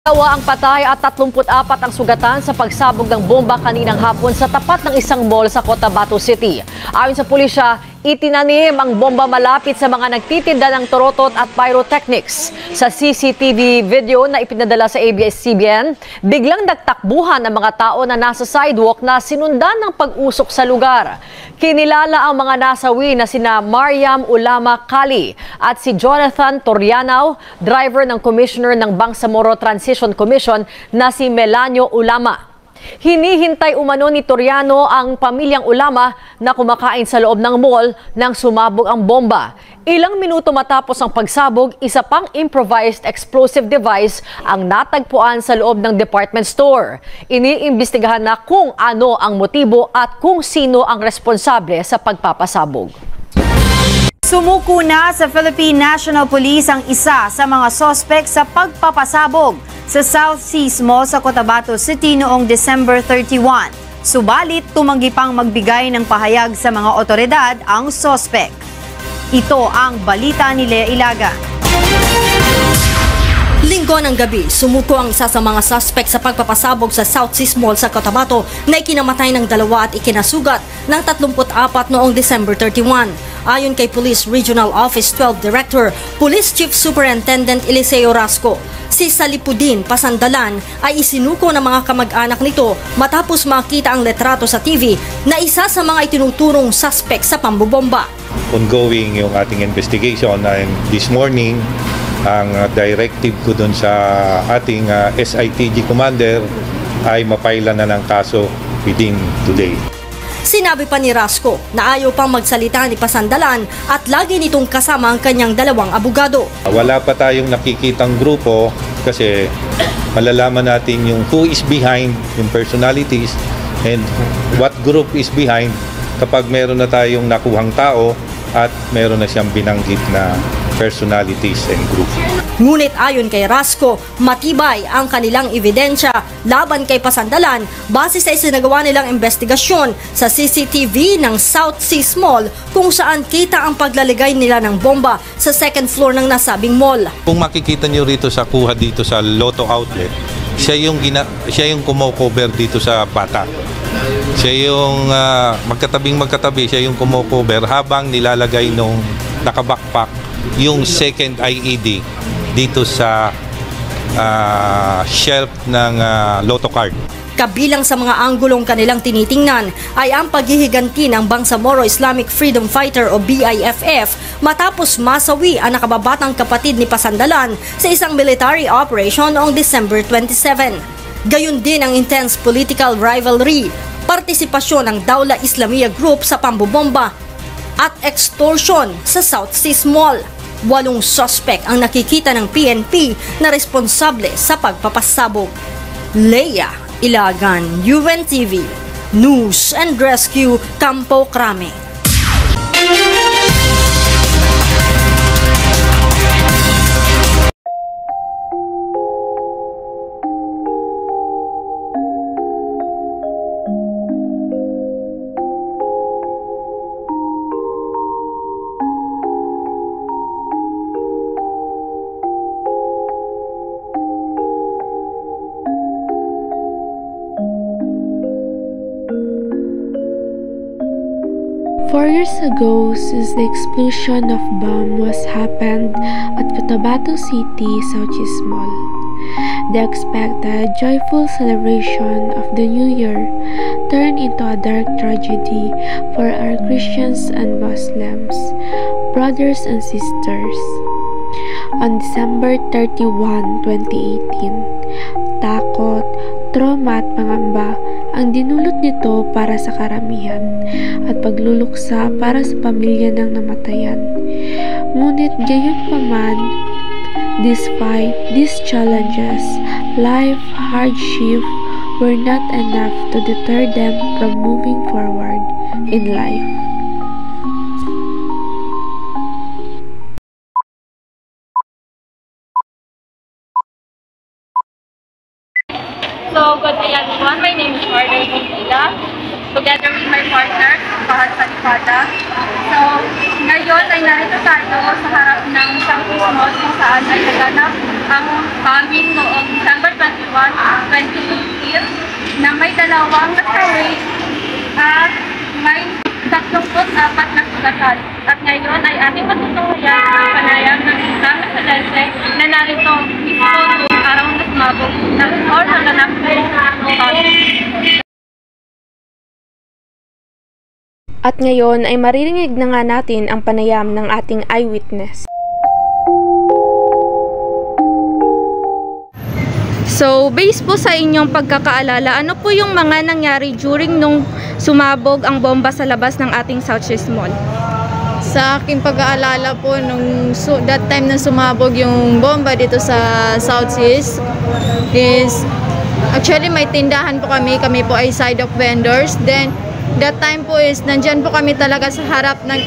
Dalawa ang patay at 34 ang sugatan sa pagsabog ng bomba kaninang hapon sa tapat ng isang mall sa Cotabato City. Ayon sa pulisya, itinanim ang bomba malapit sa mga nagtitinda ng torotot at pyrotechnics. Sa CCTV video na ipinadala sa ABS-CBN, biglang nagtakbuhan ang mga tao na nasa sidewalk na sinundan ng pag-usok sa lugar. Kinilala ang mga nasawi na sina Mariam Ulama Kali at si Jonathan Torianao, driver ng commissioner ng Bangsamoro Transition Commission na si Melanio Ulama. Hinihintay umano ni Toriano ang pamilyang Ulama na kumakain sa loob ng mall nang sumabog ang bomba. Ilang minuto matapos ang pagsabog, isa pang improvised explosive device ang natagpuan sa loob ng department store. Iniimbestigahan na kung ano ang motibo at kung sino ang responsable sa pagpapasabog. Sumuko na sa Philippine National Police ang isa sa mga sospek sa pagpapasabog sa South Seas Mall sa Cotabato City noong December 31. Subalit, tumanggi pang magbigay ng pahayag sa mga otoridad ang sospek. Ito ang balita ni Lea Ilaga. Linggo ng gabi, sumuko ang isa sa mga suspect sa pagpapasabog sa South Seas Mall sa Cotabato na ikinamatay ng 2 at ikinasugat ng 34 noong December 31. Ayon kay Police Regional Office 12 Director, Police Chief Superintendent Eliseo Rasco, si Salipudin Pasandalan ay isinuko ng mga kamag-anak nito matapos makita ang letrato sa TV na isa sa mga itinuturong suspect sa pambobomba. Ongoing yung ating investigation and this morning, ang directive ko dun sa ating SITG commander ay mapaila na ng kaso within today. Sinabi pa ni Rasco na ayaw pang magsalita ni Pasandalan at lagi nitong kasama ang kanyang 2 abogado. Wala pa tayong nakikitang grupo kasi malalaman natin yung who is behind, yung personalities, and what group is behind kapag meron na tayong nakuhang tao at meron na siyang binanggit na personalities and group. Ngunit ayon kay Rasco, matibay ang kanilang ebidensya laban kay Pasandalan base sa isinagawa nilang investigasyon sa CCTV ng South Seas Mall kung saan kita ang paglalagay nila ng bomba sa second floor ng nasabing mall. Kung makikita niyo rito sa kuha dito sa Lotto Outlet, siya yung kumo-cover dito sa bata. Siya yung magkatabi, siya yung kumo-cover habang nilalagay nung nakabakpak yung second IED dito sa shelf ng Lotto card. Kabilang sa mga anggulong kanilang tinitingnan ay ang paghihiganti ng Bangsamoro Islamic Freedom Fighter o BIFF matapos masawi ang nakababatang kapatid ni Pasandalan sa isang military operation noong December 27. Gayon din ang intense political rivalry, partisipasyon ng Dawla Islamiyah Group sa pambobomba at extortion sa South Seas Mall. 8 suspect ang nakikita ng PNP na responsable sa pagpapasabog. Lea Ilagan, UNTV, News and Rescue, Campo Crame. Four years ago, since the explosion of bomb was happened at Cotabato City, South Seas Mall, the expected joyful celebration of the New Year turned into a dark tragedy for our Christians and Muslims, brothers and sisters. On December 31, 2018, takot, trauma at pangamba ang dinulot nito para sa karamihan at pagluluksa para sa pamilya ng namatayan. Ngunit gayunpaman, despite these challenges, life hardship were not enough to deter them from moving forward in life. So, good day everyone. My name is Margaret Montilla. together with my partner, Bahal Salifada. So, ngayon ay narito tayo sa harap ng Southeast Mall kung saan ay naganap ang bombing noong December 21, 2018 na may dalawang nasawi at may 34 na sugatan. At ngayon ay ating patutunguhan ang panayam ng isang residente na narito mismo noong araw na sumabog ng or naganap ng bombing. At ngayon ay maririnig na nga natin ang panayam ng ating eyewitness. So, based po sa inyong pagkakaalala, ano po yung mga nangyari during nung sumabog ang bomba sa labas ng ating Southeast Mall? Sa aking pag-aalala po, that time na sumabog yung bomba dito sa Southeast is, actually may tindahan po kami po ay side of vendors. Then, that time po is, nandyan po kami talaga sa harap ng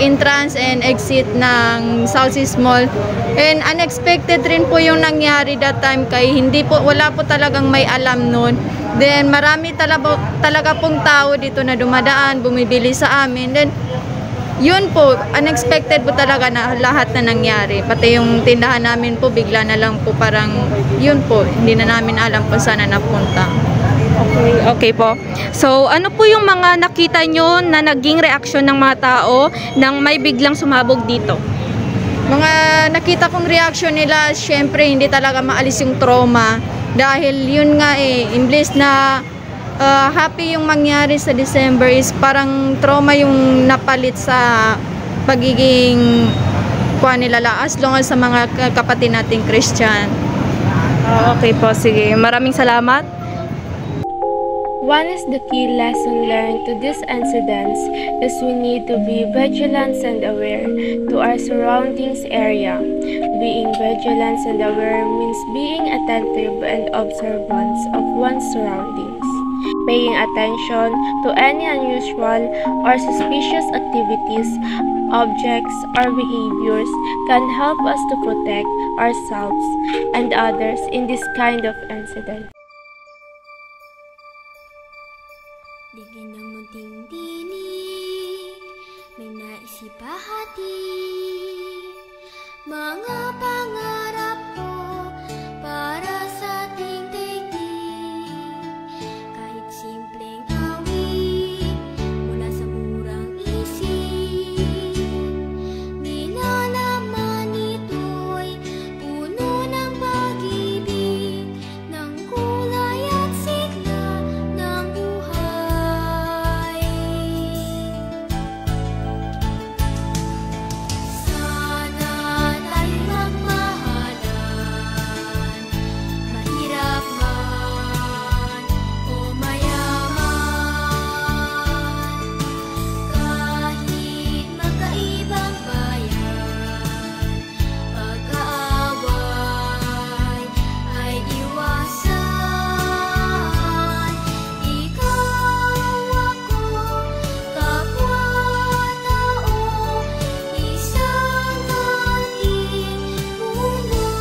entrance and exit ng Southeast Mall. And unexpected rin po yung nangyari that time kay wala po talagang may alam nun. Then marami talaga pong tao dito na dumadaan, bumibili sa amin. Then yun po, unexpected po talaga na lahat na nangyari. Pati yung tindahan namin po, bigla na lang po parang yun po, hindi na namin alam kung saan na napunta. Okay po. So, ano po yung mga nakita nyo na naging reaksyon ng mga tao nang may biglang sumabog dito? Mga nakita kong reaction nila, syempre hindi talaga maalis yung trauma. Dahil yun nga imbes na happy yung mangyari sa December is parang trauma yung napalit sa pagiging nila as long as sa mga kapatid nating Christian. Okay po, sige. Maraming salamat. One is the key lesson learned to these incidents is we need to be vigilant and aware to our surroundings area. Being vigilant and aware means being attentive and observant of one's surroundings. Paying attention to any unusual or suspicious activities, objects, or behaviors can help us to protect ourselves and others in this kind of incident. Digin ng munting dinig, may naisipahati, mga pangarap ko para sa ating daigdig. Kahit simpleng awit mula sa murang isip, nilalaman ito'y puno ng pag-ibig, ng kulay at sigla ng buhay. Sana tayo magmahalan, mahirap man o mayaman. Kahit magkaibang bayan, pag-aaway ay iwasan. Ikaw, ako, kapwa-tao, isang ating mundo.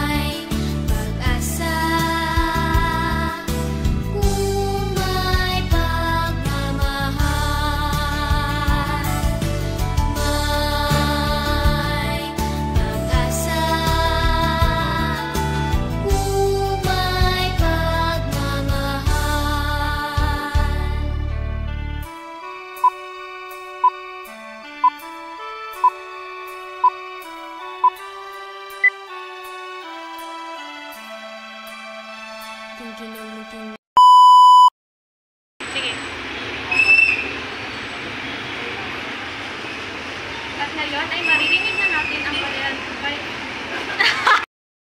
May pag-asa kung may pagmamahal. May pag-asa kung may pagmamahal. Tingin ng